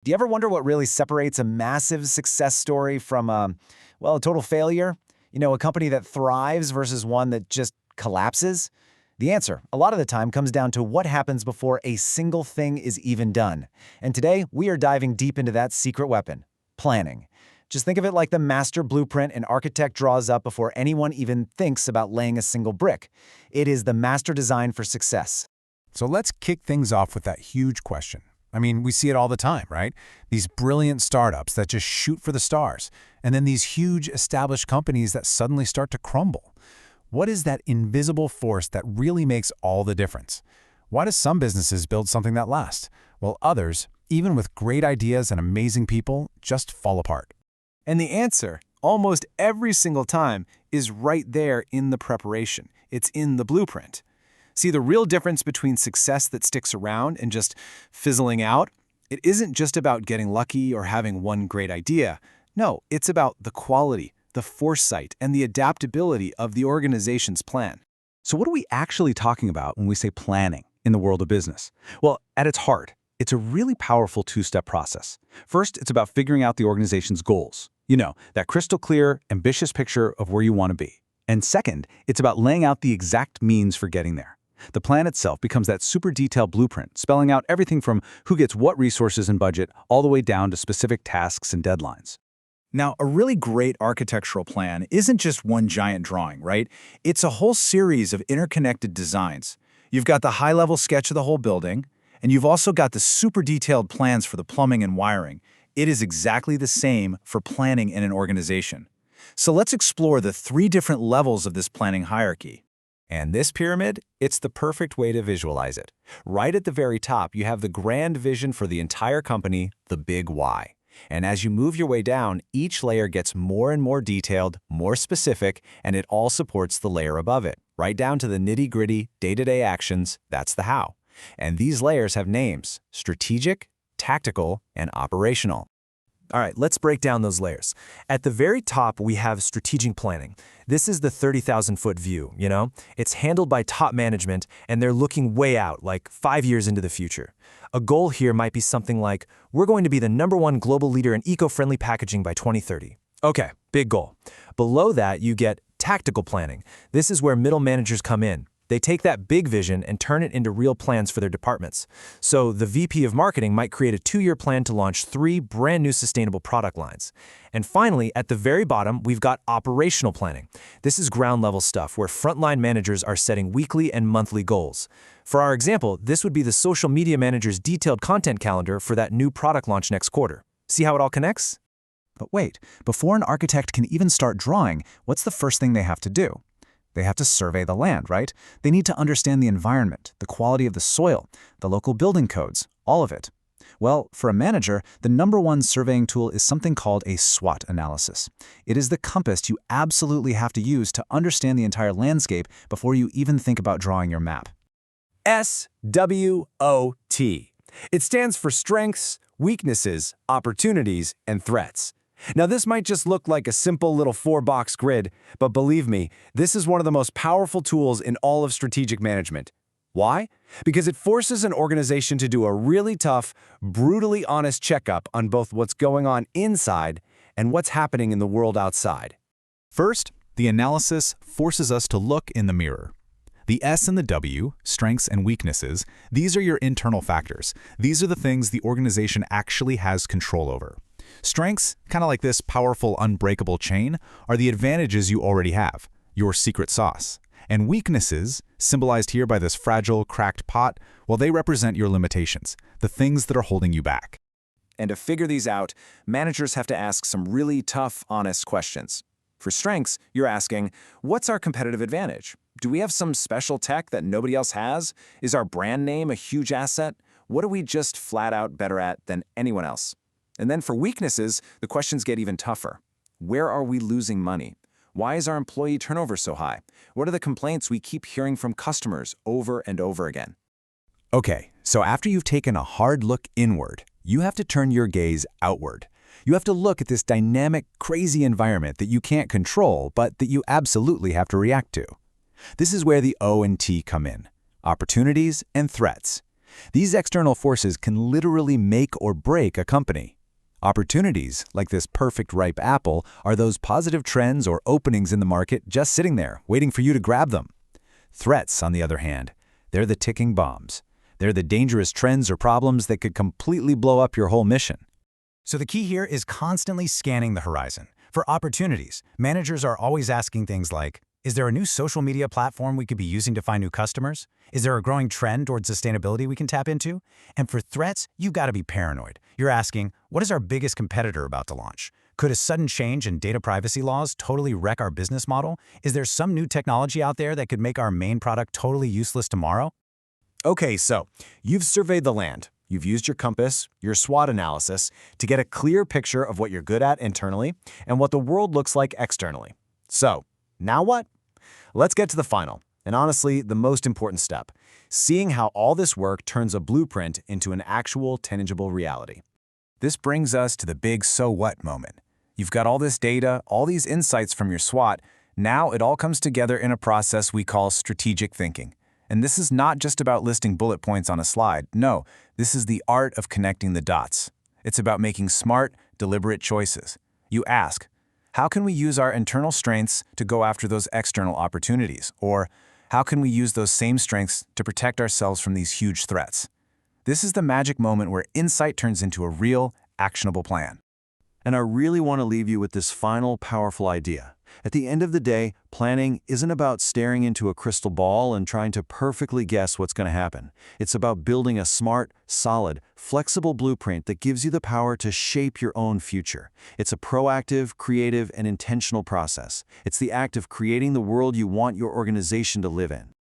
Do you ever wonder what really separates a massive success story from a total failure? A company that thrives versus one that just collapses? The answer, a lot of the time, comes down to what happens before a single thing is even done. And today, we are diving deep into that secret weapon, planning. Just think of it like the master blueprint an architect draws up before anyone even thinks about laying a single brick. It is the master design for success. So let's kick things off with that huge question. I mean, we see it all the time, right? These brilliant startups that just shoot for the stars, and then these huge established companies that suddenly start to crumble. What is that invisible force that really makes all the difference? Why do some businesses build something that lasts, while others, even with great ideas and amazing people, just fall apart? And the answer, almost every single time, is right there in the preparation. It's in the blueprint. See, the real difference between success that sticks around and just fizzling out, it isn't just about getting lucky or having one great idea. No, it's about the quality, the foresight, and the adaptability of the organization's plan. So what are we actually talking about when we say planning in the world of business? Well, at its heart, it's a really powerful two-step process. First, it's about figuring out the organization's goals. That crystal clear, ambitious picture of where you want to be. And second, it's about laying out the exact means for getting there. The plan itself becomes that super detailed blueprint, spelling out everything from who gets what resources and budget, all the way down to specific tasks and deadlines. Now, a really great architectural plan isn't just one giant drawing, right? It's a whole series of interconnected designs. You've got the high-level sketch of the whole building, and you've also got the super detailed plans for the plumbing and wiring. It is exactly the same for planning in an organization. So let's explore the 3 different levels of this planning hierarchy. And this pyramid, it's the perfect way to visualize it. Right at the very top, you have the grand vision for the entire company, the big why. And as you move your way down, each layer gets more and more detailed, more specific, and it all supports the layer above it, right down to the nitty-gritty, day-to-day actions. That's the how. And these layers have names: strategic, tactical, and operational. All right, let's break down those layers. At the very top, we have strategic planning. This is the 30,000-foot view, It's handled by top management, and they're looking way out, like 5 years into the future. A goal here might be something like, we're going to be the #1 global leader in eco-friendly packaging by 2030. Okay, big goal. Below that, you get tactical planning. This is where middle managers come in. They take that big vision and turn it into real plans for their departments. So the VP of marketing might create a 2-year plan to launch 3 brand new sustainable product lines. And finally, at the very bottom, we've got operational planning. This is ground level stuff where frontline managers are setting weekly and monthly goals. For our example, this would be the social media manager's detailed content calendar for that new product launch next quarter. See how it all connects? But wait, before an architect can even start drawing, what's the first thing they have to do? They have to survey the land, right? They need to understand the environment, the quality of the soil, the local building codes, all of it. Well, for a manager, the #1 surveying tool is something called a SWOT analysis. It is the compass you absolutely have to use to understand the entire landscape before you even think about drawing your map. SWOT. It stands for strengths, weaknesses, opportunities, and threats. Now, this might just look like a simple little 4-box grid, but believe me, this is one of the most powerful tools in all of strategic management. Why? Because it forces an organization to do a really tough, brutally honest checkup on both what's going on inside and what's happening in the world outside. First, the analysis forces us to look in the mirror. The S and the W, strengths and weaknesses, these are your internal factors. These are the things the organization actually has control over. Strengths, kind of like this powerful, unbreakable chain, are the advantages you already have, your secret sauce. And weaknesses, symbolized here by this fragile, cracked pot, well, they represent your limitations, the things that are holding you back. And to figure these out, managers have to ask some really tough, honest questions. For strengths, you're asking, what's our competitive advantage? Do we have some special tech that nobody else has? Is our brand name a huge asset? What are we just flat out better at than anyone else? And then for weaknesses, the questions get even tougher. Where are we losing money? Why is our employee turnover so high? What are the complaints we keep hearing from customers over and over again? Okay, so after you've taken a hard look inward, you have to turn your gaze outward. You have to look at this dynamic, crazy environment that you can't control, but that you absolutely have to react to. This is where the O and T come in, opportunities and threats. These external forces can literally make or break a company. Opportunities, like this perfect ripe apple, are those positive trends or openings in the market just sitting there, waiting for you to grab them. Threats, on the other hand, they're the ticking bombs. They're the dangerous trends or problems that could completely blow up your whole mission. So the key here is constantly scanning the horizon. For opportunities, managers are always asking things like, is there a new social media platform we could be using to find new customers? Is there a growing trend towards sustainability we can tap into? And for threats, you've got to be paranoid. You're asking, what is our biggest competitor about to launch? Could a sudden change in data privacy laws totally wreck our business model? Is there some new technology out there that could make our main product totally useless tomorrow? Okay, so you've surveyed the land. You've used your compass, your SWOT analysis, to get a clear picture of what you're good at internally and what the world looks like externally. So, now what? Let's get to the final, and honestly, the most important step, seeing how all this work turns a blueprint into an actual, tangible reality. This brings us to the big so what moment. You've got all this data, all these insights from your SWOT. Now it all comes together in a process we call strategic thinking. And this is not just about listing bullet points on a slide. No, this is the art of connecting the dots. It's about making smart, deliberate choices. You ask, how can we use our internal strengths to go after those external opportunities? Or how can we use those same strengths to protect ourselves from these huge threats? This is the magic moment where insight turns into a real, actionable plan. And I really want to leave you with this final, powerful idea. At the end of the day, planning isn't about staring into a crystal ball and trying to perfectly guess what's going to happen. It's about building a smart, solid, flexible blueprint that gives you the power to shape your own future. It's a proactive, creative, and intentional process. It's the act of creating the world you want your organization to live in.